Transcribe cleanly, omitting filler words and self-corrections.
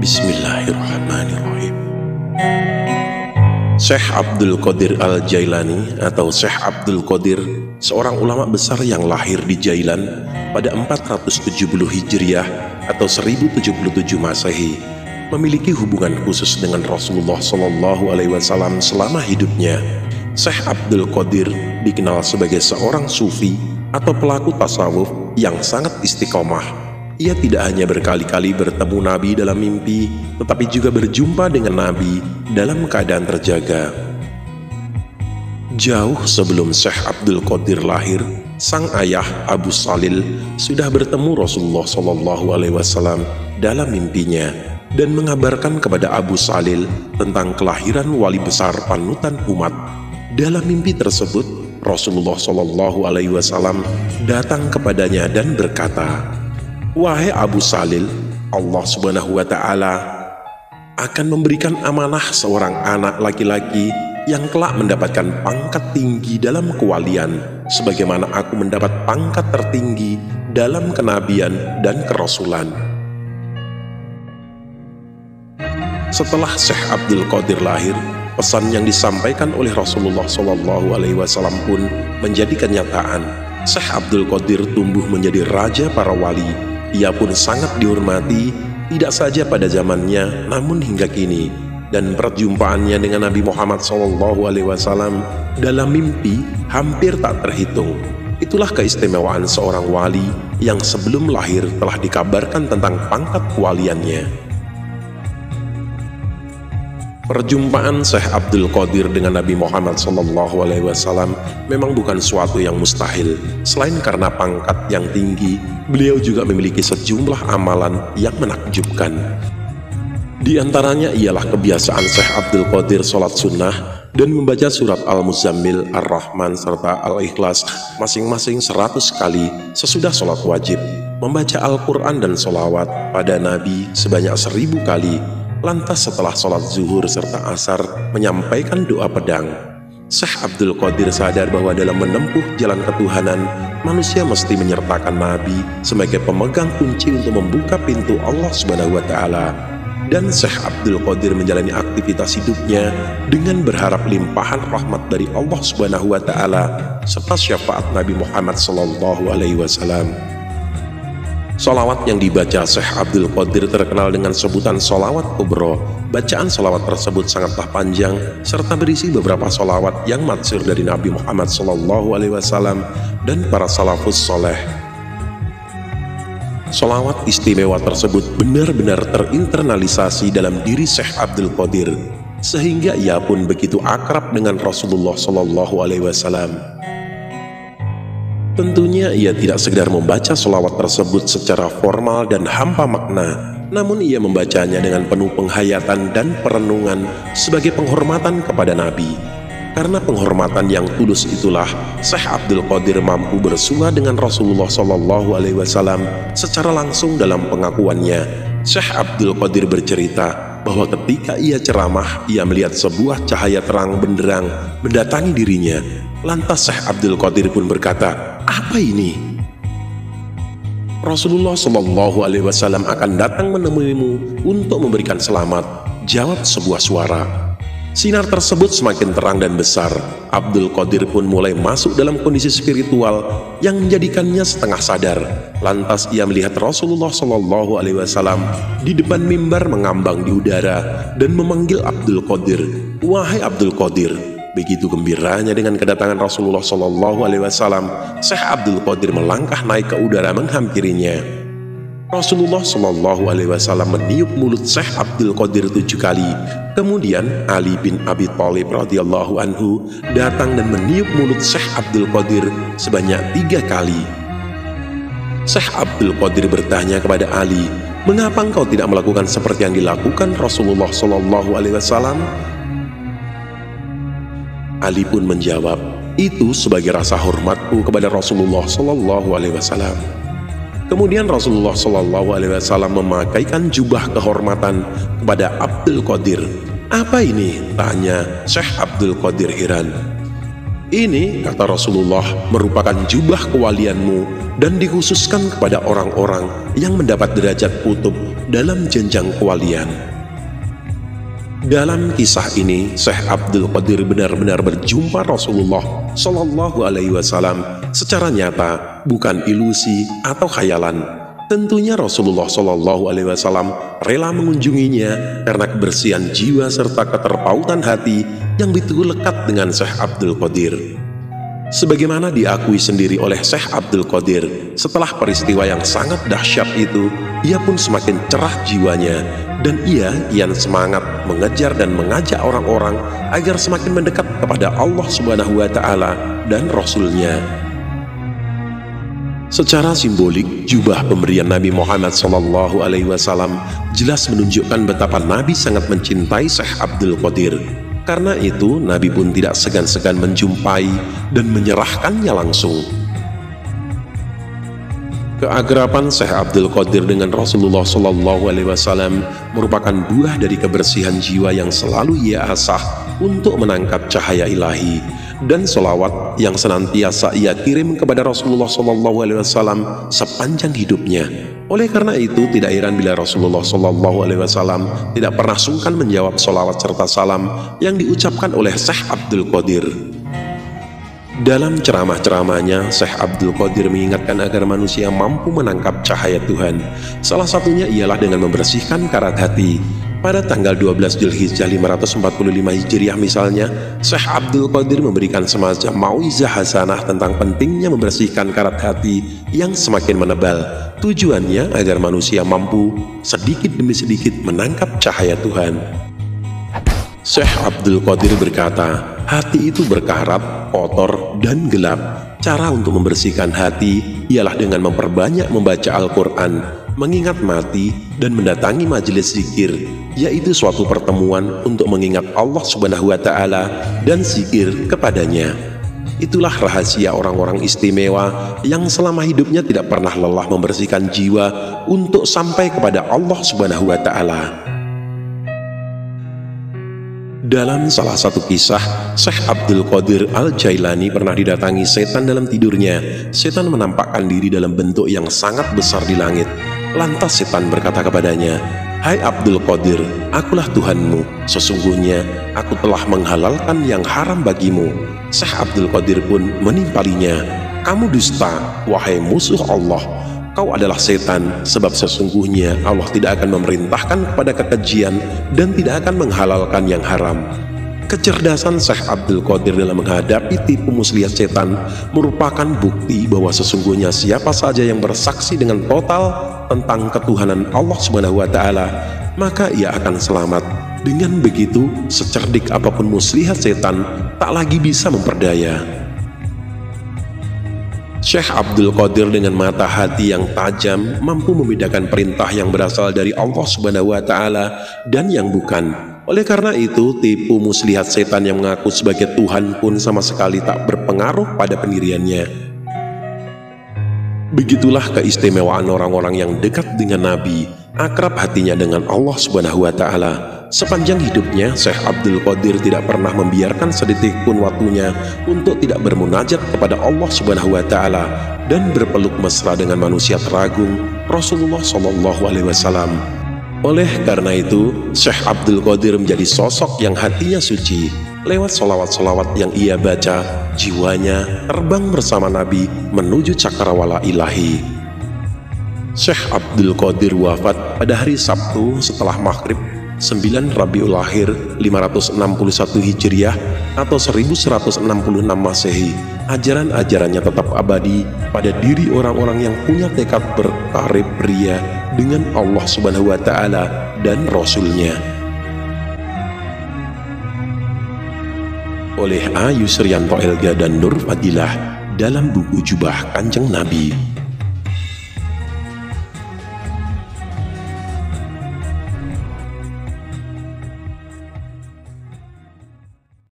Bismillahirrahmanirrahim. Syekh Abdul Qadir Al-Jailani atau Syekh Abdul Qadir, seorang ulama besar yang lahir di Jailan pada 470 Hijriah atau 1077 Masehi, memiliki hubungan khusus dengan Rasulullah SAW selama hidupnya. Syekh Abdul Qadir dikenal sebagai seorang sufi atau pelaku tasawuf yang sangat istiqomah. Ia tidak hanya berkali-kali bertemu Nabi dalam mimpi, tetapi juga berjumpa dengan Nabi dalam keadaan terjaga. Jauh sebelum Syekh Abdul Qadir lahir, sang ayah Abu Salil sudah bertemu Rasulullah SAW dalam mimpinya dan mengabarkan kepada Abu Salil tentang kelahiran wali besar panutan umat. Dalam mimpi tersebut, Rasulullah SAW datang kepadanya dan berkata, "Wahai Abu Salil, Allah Subhanahu wa Ta'ala akan memberikan amanah seorang anak laki-laki yang kelak mendapatkan pangkat tinggi dalam kewalian, sebagaimana aku mendapat pangkat tertinggi dalam kenabian dan kerasulan." Setelah Syekh Abdul Qadir lahir, pesan yang disampaikan oleh Rasulullah SAW pun menjadi kenyataan. Syekh Abdul Qadir tumbuh menjadi raja para wali. Ia pun sangat dihormati, tidak saja pada zamannya, namun hingga kini. Dan perjumpaannya dengan Nabi Muhammad SAW dalam mimpi hampir tak terhitung. Itulah keistimewaan seorang wali yang sebelum lahir telah dikabarkan tentang pangkat kewaliannya. Perjumpaan Syekh Abdul Qadir dengan Nabi Muhammad SAW memang bukan suatu yang mustahil. Selain karena pangkat yang tinggi, beliau juga memiliki sejumlah amalan yang menakjubkan. Di antaranya ialah kebiasaan Syekh Abdul Qadir sholat sunnah dan membaca surat Al-Muzammil, Ar-Rahman, serta Al-Ikhlas masing-masing 100 kali sesudah sholat wajib, membaca Al-Quran dan sholawat pada Nabi sebanyak 1000 kali, lantas setelah sholat zuhur serta asar menyampaikan doa pedang. Syekh Abdul Qadir sadar bahwa dalam menempuh jalan ketuhanan, manusia mesti menyertakan Nabi sebagai pemegang kunci untuk membuka pintu Allah Subhanahu wa Ta'ala. Dan Syekh Abdul Qadir menjalani aktivitas hidupnya dengan berharap limpahan rahmat dari Allah Subhanahu wa Ta'ala serta syafaat Nabi Muhammad SAW. Salawat yang dibaca Syekh Abdul Qadir terkenal dengan sebutan Salawat Kubro. Bacaan salawat tersebut sangatlah panjang serta berisi beberapa salawat yang matsur dari Nabi Muhammad SAW dan para salafus soleh. Salawat istimewa tersebut benar-benar terinternalisasi dalam diri Syekh Abdul Qadir, sehingga ia pun begitu akrab dengan Rasulullah SAW. Tentunya ia tidak sekedar membaca sholawat tersebut secara formal dan hampa makna, namun ia membacanya dengan penuh penghayatan dan perenungan sebagai penghormatan kepada Nabi. Karena penghormatan yang tulus itulah, Syekh Abdul Qadir mampu bersua dengan Rasulullah SAW secara langsung dalam pengakuannya. Syekh Abdul Qadir bercerita bahwa ketika ia ceramah, ia melihat sebuah cahaya terang benderang mendatangi dirinya. Lantas Syekh Abdul Qadir pun berkata, "Apa ini?" "Rasulullah SAW akan datang menemuimu untuk memberikan selamat," jawab sebuah suara. Sinar tersebut semakin terang dan besar. Abdul Qadir pun mulai masuk dalam kondisi spiritual yang menjadikannya setengah sadar. Lantas ia melihat Rasulullah SAW di depan mimbar mengambang di udara dan memanggil Abdul Qadir, "Wahai Abdul Qadir." Begitu gembiranya dengan kedatangan Rasulullah SAW, Syekh Abdul Qadir melangkah naik ke udara menghampirinya. Rasulullah SAW meniup mulut Syekh Abdul Qadir 7 kali. Kemudian Ali bin Abi Thalib radhiyallahu anhu datang dan meniup mulut Syekh Abdul Qadir sebanyak 3 kali. Syekh Abdul Qadir bertanya kepada Ali, "Mengapa engkau tidak melakukan seperti yang dilakukan Rasulullah SAW?" Ali pun menjawab, "Itu sebagai rasa hormatku kepada Rasulullah SAW." Kemudian Rasulullah SAW memakaikan jubah kehormatan kepada Abdul Qadir. "Apa ini?" tanya Syekh Abdul Qadir heran. "Ini," kata Rasulullah, "merupakan jubah kewalianmu dan dikhususkan kepada orang-orang yang mendapat derajat kutub dalam jenjang kewalian. Dalam kisah ini, Syekh Abdul Qadir benar-benar berjumpa Rasulullah Shallallahu Alaihi Wasallam secara nyata, bukan ilusi atau khayalan. Tentunya Rasulullah Shallallahu Alaihi Wasallam rela mengunjunginya karena kebersihan jiwa serta keterpautan hati yang begitu lekat dengan Syekh Abdul Qadir. Sebagaimana diakui sendiri oleh Syekh Abdul Qadir, setelah peristiwa yang sangat dahsyat itu, ia pun semakin cerah jiwanya, dan ia kian semangat mengejar dan mengajak orang-orang agar semakin mendekat kepada Allah Subhanahu wa Ta'ala dan Rasul-Nya. Secara simbolik, jubah pemberian Nabi Muhammad SAW jelas menunjukkan betapa Nabi sangat mencintai Syekh Abdul Qadir. Karena itu, Nabi pun tidak segan-segan menjumpai dan menyerahkannya langsung. Keakraban Syekh Abdul Qadir dengan Rasulullah SAW merupakan buah dari kebersihan jiwa yang selalu ia asah untuk menangkap cahaya ilahi, dan sholawat yang senantiasa ia kirim kepada Rasulullah SAW sepanjang hidupnya. Oleh karena itu, tidak heran bila Rasulullah SAW tidak pernah sungkan menjawab sholawat serta salam yang diucapkan oleh Syekh Abdul Qadir. Dalam ceramah-ceramahnya, Syekh Abdul Qadir mengingatkan agar manusia mampu menangkap cahaya Tuhan. Salah satunya ialah dengan membersihkan karat hati. Pada tanggal 12 Dzulhijjah 545 Hijriah misalnya, Syekh Abdul Qadir memberikan semacam mauizah hasanah tentang pentingnya membersihkan karat hati yang semakin menebal. Tujuannya agar manusia mampu sedikit demi sedikit menangkap cahaya Tuhan. Syekh Abdul Qadir berkata, hati itu berkarat, kotor, dan gelap. Cara untuk membersihkan hati ialah dengan memperbanyak membaca Al-Quran, mengingat mati, dan mendatangi majelis zikir, yaitu suatu pertemuan untuk mengingat Allah Subhanahu wa Ta'ala dan zikir kepadanya. Itulah rahasia orang-orang istimewa yang selama hidupnya tidak pernah lelah membersihkan jiwa untuk sampai kepada Allah Subhanahu wa Ta'ala. Dalam salah satu kisah, Syekh Abdul Qadir Al-Jailani pernah didatangi setan dalam tidurnya. Setan menampakkan diri dalam bentuk yang sangat besar di langit. Lantas setan berkata kepadanya, "Hai Abdul Qadir, akulah Tuhanmu. Sesungguhnya aku telah menghalalkan yang haram bagimu." Syekh Abdul Qadir pun menimpalinya, "Kamu dusta, wahai musuh Allah. Kau adalah setan, sebab sesungguhnya Allah tidak akan memerintahkan kepada kekejian dan tidak akan menghalalkan yang haram." Kecerdasan Syekh Abdul Qadir dalam menghadapi tipu muslihat setan merupakan bukti bahwa sesungguhnya siapa saja yang bersaksi dengan total tentang ketuhanan Allah Subhanahu wa Ta'ala, maka ia akan selamat. Dengan begitu, secerdik apapun muslihat setan tak lagi bisa memperdaya. Syekh Abdul Qadir dengan mata hati yang tajam mampu membedakan perintah yang berasal dari Allah Subhanahu wa Ta'ala dan yang bukan. Oleh karena itu, tipu muslihat setan yang mengaku sebagai Tuhan pun sama sekali tak berpengaruh pada pendiriannya. Begitulah keistimewaan orang-orang yang dekat dengan Nabi, akrab hatinya dengan Allah Subhanahu wa Ta'ala. Sepanjang hidupnya, Syekh Abdul Qadir tidak pernah membiarkan sedetik pun waktunya untuk tidak bermunajat kepada Allah Subhanahu wa Ta'ala dan berpeluk mesra dengan manusia teragung, Rasulullah SAW. Oleh karena itu, Syekh Abdul Qadir menjadi sosok yang hatinya suci. Lewat solawat-solawat yang ia baca, jiwanya terbang bersama Nabi menuju cakrawala ilahi. Syekh Abdul Qadir wafat pada hari Sabtu setelah maghrib 9 Rabiul Akhir 561 Hijriah atau 1166 Masehi. Ajaran-ajarannya tetap abadi pada diri orang-orang yang punya tekad berkarib ria dengan Allah Subhanahu wa Ta'ala dan Rasul-Nya. Oleh A. Yusrianto Elga dan Nur Fadilah dalam buku Jubah Kanjeng Nabi.